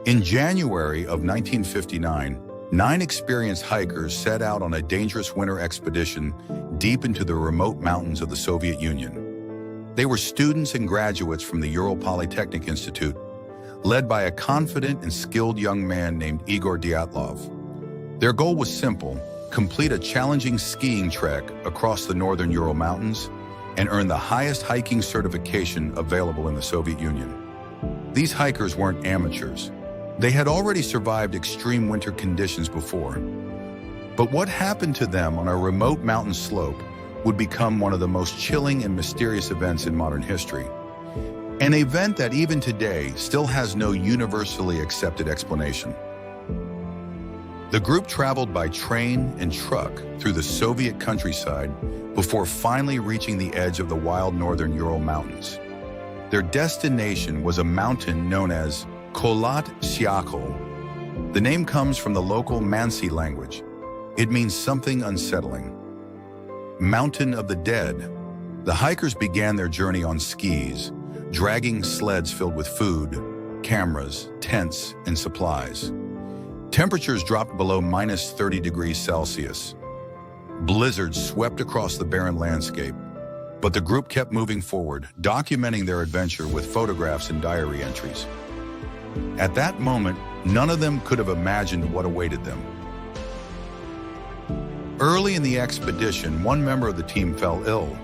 In January of 1959, 9 experienced hikers set out on a dangerous winter expedition deep into the remote mountains of the Soviet Union. They were students and graduates from the Ural Polytechnic Institute, led by a confident and skilled young man named Igor Dyatlov. Their goal was simple: complete a challenging skiing trek across the northern Ural Mountains and earn the highest hiking certification available in the Soviet Union. These hikers weren't amateurs. They had already survived extreme winter conditions before. But what happened to them on a remote mountain slope would become one of the most chilling and mysterious events in modern history. An event that even today still has no universally accepted explanation. The group traveled by train and truck through the Soviet countryside before finally reaching the edge of the wild northern Ural Mountains. Their destination was a mountain known as Kholat Syakhl. The name comes from the local Mansi language. It means something unsettling. Mountain of the Dead. The hikers began their journey on skis, dragging sleds filled with food, cameras, tents, and supplies. Temperatures dropped below -30 degrees Celsius. Blizzards swept across the barren landscape, but the group kept moving forward, documenting their adventure with photographs and diary entries. At that moment, none of them could have imagined what awaited them. Early in the expedition, one member of the team fell ill.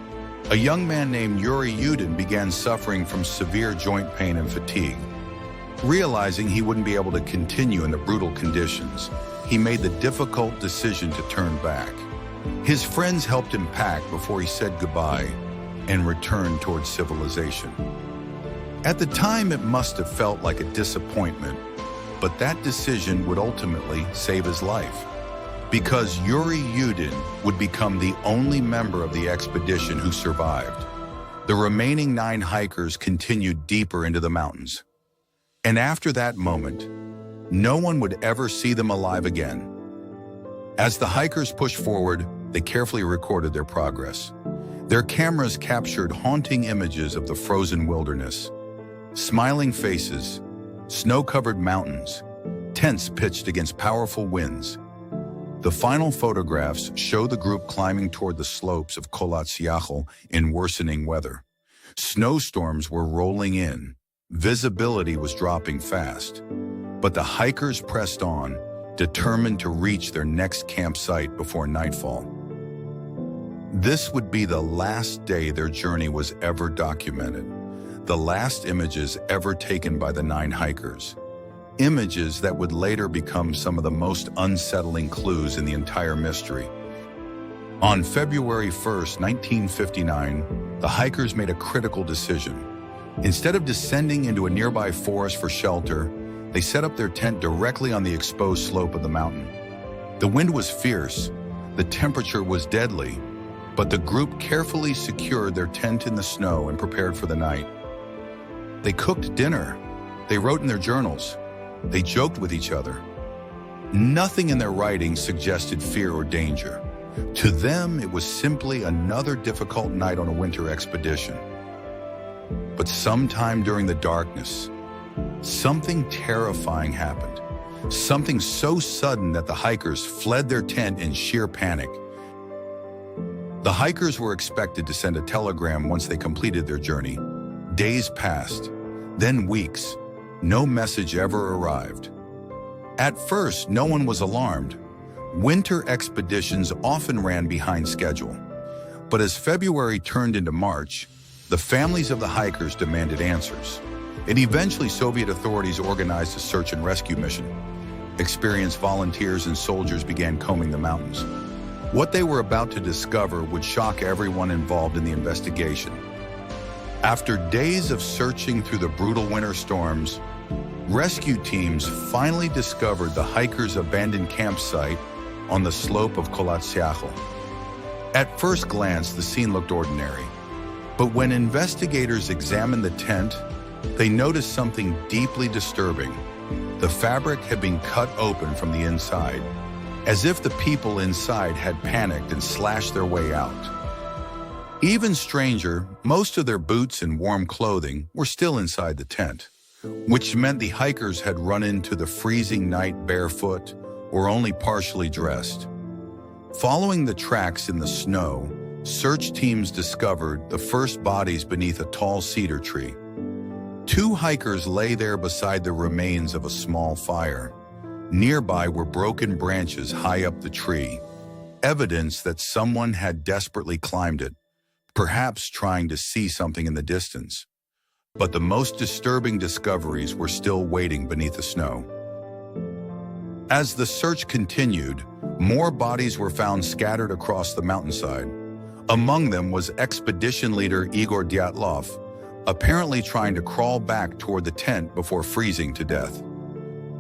A young man named Yuri Yudin began suffering from severe joint pain and fatigue. Realizing he wouldn't be able to continue in the brutal conditions, he made the difficult decision to turn back. His friends helped him pack before he said goodbye and returned towards civilization. At the time, it must have felt like a disappointment, but that decision would ultimately save his life, because Yuri Yudin would become the only member of the expedition who survived. The remaining 9 hikers continued deeper into the mountains. And after that moment, no one would ever see them alive again. As the hikers pushed forward, they carefully recorded their progress. Their cameras captured haunting images of the frozen wilderness, smiling faces, snow-covered mountains, tents pitched against powerful winds. The final photographs show the group climbing toward the slopes of Kholat Syakhl in worsening weather. Snowstorms were rolling in. Visibility was dropping fast, but the hikers pressed on, determined to reach their next campsite before nightfall. This would be the last day their journey was ever documented, the last images ever taken by the 9 hikers, images that would later become some of the most unsettling clues in the entire mystery. On February 1st, 1959, the hikers made a critical decision. Instead of descending into a nearby forest for shelter, they set up their tent directly on the exposed slope of the mountain. The wind was fierce, the temperature was deadly, but the group carefully secured their tent in the snow and prepared for the night. They cooked dinner, they wrote in their journals, they joked with each other. Nothing in their writing suggested fear or danger. To them, it was simply another difficult night on a winter expedition. But sometime during the darkness, something terrifying happened. Something so sudden that the hikers fled their tent in sheer panic. The hikers were expected to send a telegram once they completed their journey. Days passed, then weeks. No message ever arrived. At first, no one was alarmed. Winter expeditions often ran behind schedule. But as February turned into March, the families of the hikers demanded answers. And eventually, Soviet authorities organized a search and rescue mission. Experienced volunteers and soldiers began combing the mountains. What they were about to discover would shock everyone involved in the investigation. After days of searching through the brutal winter storms, rescue teams finally discovered the hikers' abandoned campsite on the slope of Kholat Syakhl. At first glance, the scene looked ordinary. But when investigators examined the tent, they noticed something deeply disturbing. The fabric had been cut open from the inside, as if the people inside had panicked and slashed their way out. Even stranger, most of their boots and warm clothing were still inside the tent. which meant the hikers had run into the freezing night barefoot or only partially dressed. Following the tracks in the snow, search teams discovered the first bodies beneath a tall cedar tree. 2 hikers lay there beside the remains of a small fire. Nearby were broken branches high up the tree, evidence that someone had desperately climbed it, perhaps trying to see something in the distance. But the most disturbing discoveries were still waiting beneath the snow. As the search continued, more bodies were found scattered across the mountainside. Among them was expedition leader Igor Dyatlov, apparently trying to crawl back toward the tent before freezing to death.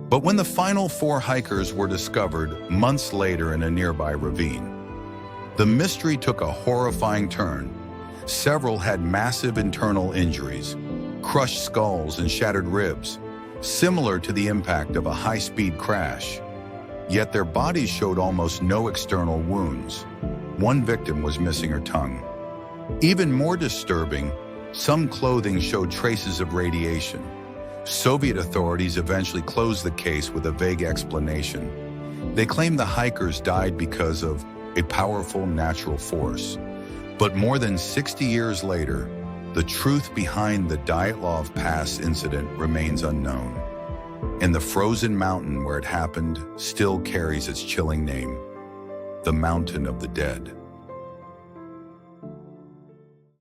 But when the final 4 hikers were discovered months later in a nearby ravine, the mystery took a horrifying turn. Several had massive internal injuries, crushed skulls and shattered ribs, similar to the impact of a high-speed crash. Yet their bodies showed almost no external wounds. One victim was missing her tongue. Even more disturbing, some clothing showed traces of radiation. Soviet authorities eventually closed the case with a vague explanation. They claimed the hikers died because of a powerful natural force. But more than 60 years later, the truth behind the Dyatlov Pass incident remains unknown. And the frozen mountain where it happened still carries its chilling name, the Mountain of the Dead.